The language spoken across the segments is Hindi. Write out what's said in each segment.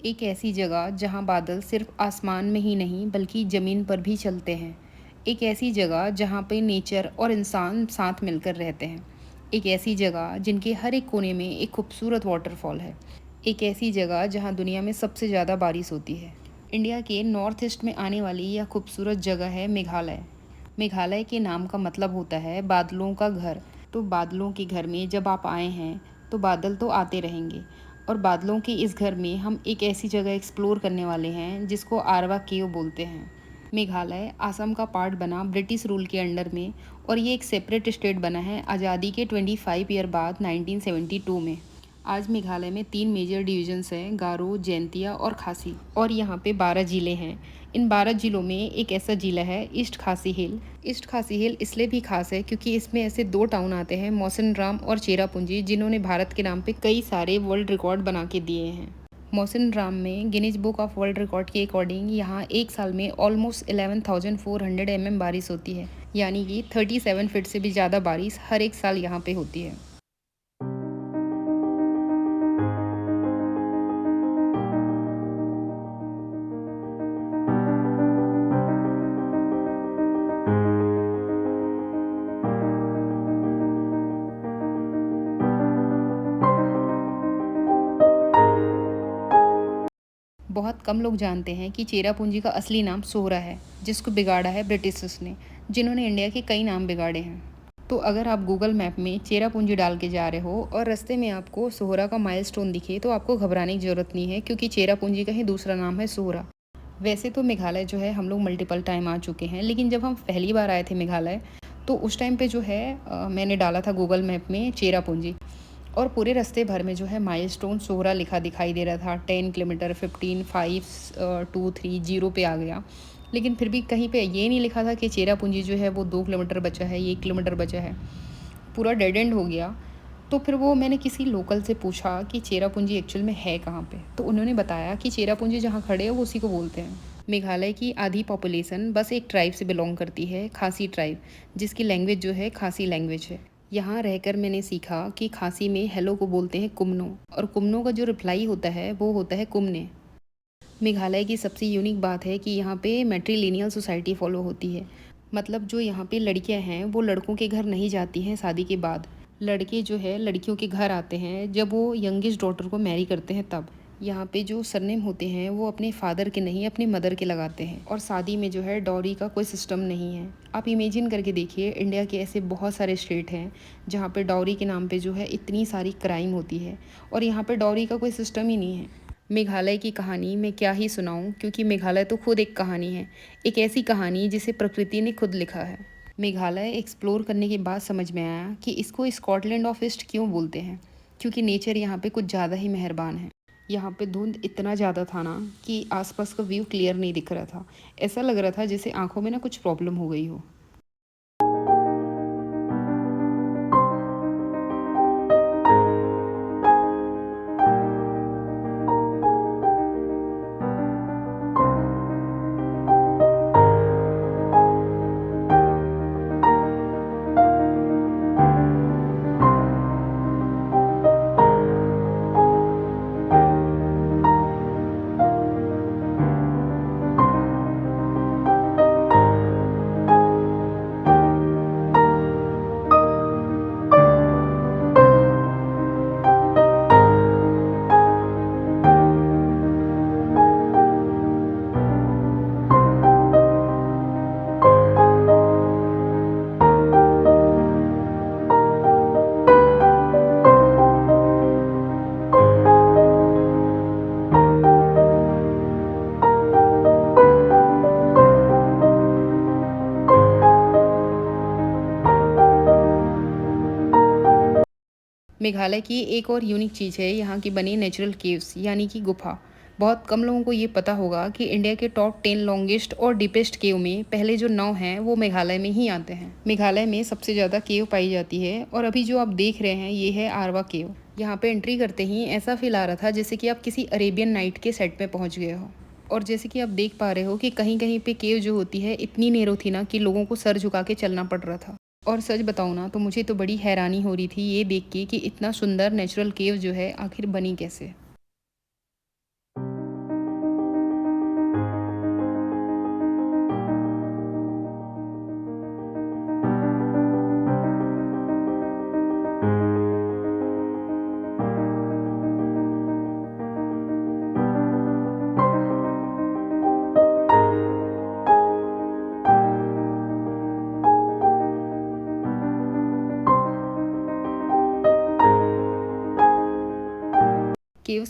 एक ऐसी जगह जहाँ बादल सिर्फ आसमान में ही नहीं बल्कि ज़मीन पर भी चलते हैं। एक ऐसी जगह जहाँ पे नेचर और इंसान साथ मिलकर रहते हैं। एक ऐसी जगह जिनके हर एक कोने में एक खूबसूरत वाटरफॉल है। एक ऐसी जगह जहाँ दुनिया में सबसे ज़्यादा बारिश होती है। इंडिया के नॉर्थ ईस्ट में आने वाली यह खूबसूरत जगह है मेघालय। मेघालय के नाम का मतलब होता है बादलों का घर। तो बादलों के घर में जब आप आए हैं तो बादल तो आते रहेंगे। और बादलों के इस घर में हम एक ऐसी जगह एक्सप्लोर करने वाले हैं जिसको आरवा केव बोलते हैं। मेघालय असम का पार्ट बना ब्रिटिश रूल के अंडर में, और ये एक सेपरेट स्टेट बना है आज़ादी के 25 ईयर बाद 1972 में। आज मेघालय में 3 मेजर डिवीजन्स हैं, गारो, जैंतिया और खासी, और यहाँ पे 12 ज़िले हैं। इन 12 ज़िलों में एक ऐसा ज़िला है ईस्ट खासी हिल। ईस्ट खासी हिल इसलिए भी खास है क्योंकि इसमें ऐसे 2 टाउन आते हैं, मौसिनराम और चेरापूंजी, जिन्होंने भारत के नाम पे कई सारे वर्ल्ड रिकॉर्ड बना के दिए हैं। मौसिनराम में Guinness book of world record के अकॉर्डिंग यहाँ एक साल में ऑलमोस्ट 11,400 बारिश होती है, यानी कि 37 फीट से भी ज़्यादा बारिश हर एक साल यहाँ पे होती है। बहुत कम लोग जानते हैं कि चेरापूंजी का असली नाम सोहरा है, जिसको बिगाड़ा है ब्रिटिशर्स ने, जिन्होंने इंडिया के कई नाम बिगाड़े हैं। तो अगर आप गूगल मैप में चेरापूंजी डाल के जा रहे हो और रास्ते में आपको सोहरा का माइलस्टोन दिखे तो आपको घबराने की ज़रूरत नहीं है, क्योंकि चेरापूंजी का ही दूसरा नाम है सोहरा। वैसे तो मेघालय जो है हम लोग मल्टीपल टाइम आ चुके हैं, लेकिन जब हम पहली बार आए थे मेघालय तो उस टाइम पे जो है मैंने डाला था गूगल मैप में चेरापूंजी, और पूरे रास्ते भर में जो है माइलस्टोन सोहरा लिखा दिखाई दे रहा था। 10 किलोमीटर, 15, 5, 2, 3, 0 पे आ गया। लेकिन फिर भी कहीं पे ये नहीं लिखा था कि चेरापूंजी जो है वो 2 किलोमीटर बचा है, 1 किलोमीटर बचा है। पूरा डेड एंड हो गया। तो फिर वो मैंने किसी लोकल से पूछा कि चेरापूंजी एक्चुअल में है कहाँ पे, तो उन्होंने बताया कि चेरापूंजी जहाँ खड़े हैं वो उसी को बोलते हैं। मेघालय की आधी पॉपुलेशन बस एक ट्राइब से बिलोंग करती है, खासी ट्राइब, जिसकी लैंग्वेज जो है खासी लैंग्वेज है। यहाँ रहकर मैंने सीखा कि खासी में हेलो को बोलते हैं कुमनो, और कुमनो का जो रिप्लाई होता है वो होता है कुमने। मेघालय की सबसे यूनिक बात है कि यहाँ पे मैट्रीलिनियल सोसाइटी फॉलो होती है। मतलब जो यहाँ पे लड़कियाँ हैं वो लड़कों के घर नहीं जाती हैं शादी के बाद। लड़के जो है लड़कियों के घर आते हैं जब वो यंगेस्ट डॉटर को मैरी करते हैं तब। यहाँ पे जो सरनेम होते हैं वो अपने फादर के नहीं अपनी मदर के लगाते हैं, और शादी में जो है डॉरी का कोई सिस्टम नहीं है। आप इमेजिन करके देखिए, इंडिया के ऐसे बहुत सारे स्टेट हैं जहाँ पे डॉरी के नाम पे जो है इतनी सारी क्राइम होती है, और यहाँ पे डॉरी का कोई सिस्टम ही नहीं है। मेघालय की कहानी मैं क्या ही सुनाऊं, क्योंकि मेघालय तो खुद एक कहानी है। एक ऐसी कहानी जिसे प्रकृति ने खुद लिखा है। मेघालय एक्सप्लोर करने के बाद समझ में आया कि इसको स्कॉटलैंड ऑफ ईस्ट क्यों बोलते हैं, क्योंकि नेचर यहाँ पे कुछ ज़्यादा ही मेहरबान है। यहाँ पे धुंध इतना ज़्यादा था ना कि आसपास का व्यू क्लियर नहीं दिख रहा था। ऐसा लग रहा था जैसे आंखों में ना कुछ प्रॉब्लम हो गई हो। मेघालय की एक और यूनिक चीज़ है यहाँ की बनी नेचुरल केव्स, यानी कि गुफा। बहुत कम लोगों को ये पता होगा कि इंडिया के टॉप 10 लॉन्गेस्ट और डीपेस्ट केव में पहले जो 9 हैं वो मेघालय में ही आते हैं। मेघालय में सबसे ज़्यादा केव पाई जाती है, और अभी जो आप देख रहे हैं ये है आरवा केव। यहाँ पे एंट्री करते ही ऐसा फील आ रहा था जैसे कि आप किसी अरेबियन नाइट के सेट में पहुँच गए हो। और जैसे कि आप देख पा रहे हो कि कहीं कहीं पे केव जो होती है इतनी नैरो थी ना कि लोगों को सर झुका के चलना पड़ रहा था। और सच बताऊँ ना तो मुझे तो बड़ी हैरानी हो रही थी ये देख के कि इतना सुंदर नेचुरल केव जो है आखिर बनी कैसे।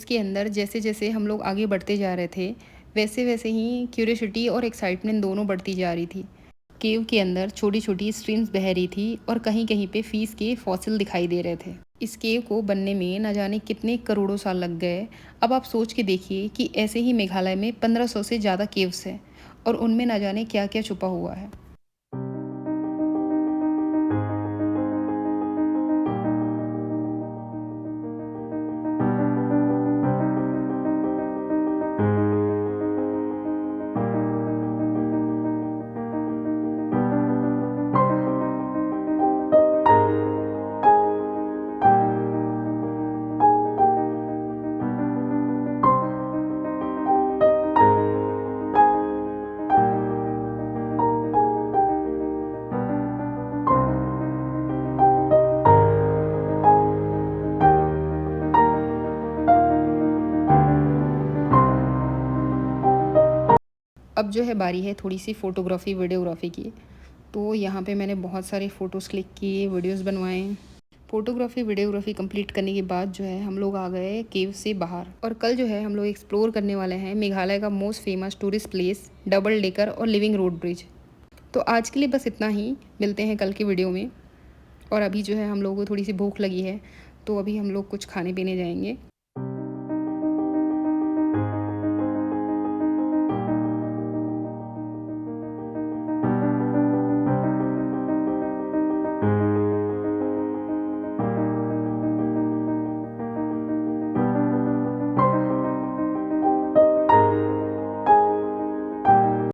के अंदर जैसे जैसे हम लोग आगे बढ़ते जा रहे थे, वैसे वैसे ही क्यूरियोसिटी और एक्साइटमेंट दोनों बढ़ती जा रही थी। केव के अंदर छोटी छोटी स्ट्रीम्स बह रही थी और कहीं कहीं पे फीस के फॉसिल दिखाई दे रहे थे। इस केव को बनने में न जाने कितने करोड़ों साल लग गए। अब आप सोच के देखिए कि ऐसे ही मेघालय में 1500 से ज़्यादा केव्स हैं और उनमें न जाने क्या क्या छुपा हुआ है। अब जो है बारी है थोड़ी सी फ़ोटोग्राफ़ी वीडियोग्राफ़ी की। तो यहाँ पे मैंने बहुत सारे फ़ोटोज़ क्लिक किए, वीडियोज़ बनवाए। फ़ोटोग्राफ़ी वीडियोग्राफ़ी कंप्लीट करने के बाद जो है हम लोग आ गए केव से बाहर, और कल जो है हम लोग एक्सप्लोर करने वाले हैं मेघालय का most famous tourist place double decker और लिविंग रोड ब्रिज। तो आज के लिए बस इतना ही, मिलते हैं कल की वीडियो में। और अभी जो है हम लोगों को थोड़ी सी भूख लगी है, तो अभी हम लोग कुछ खाने पीने जाएंगे।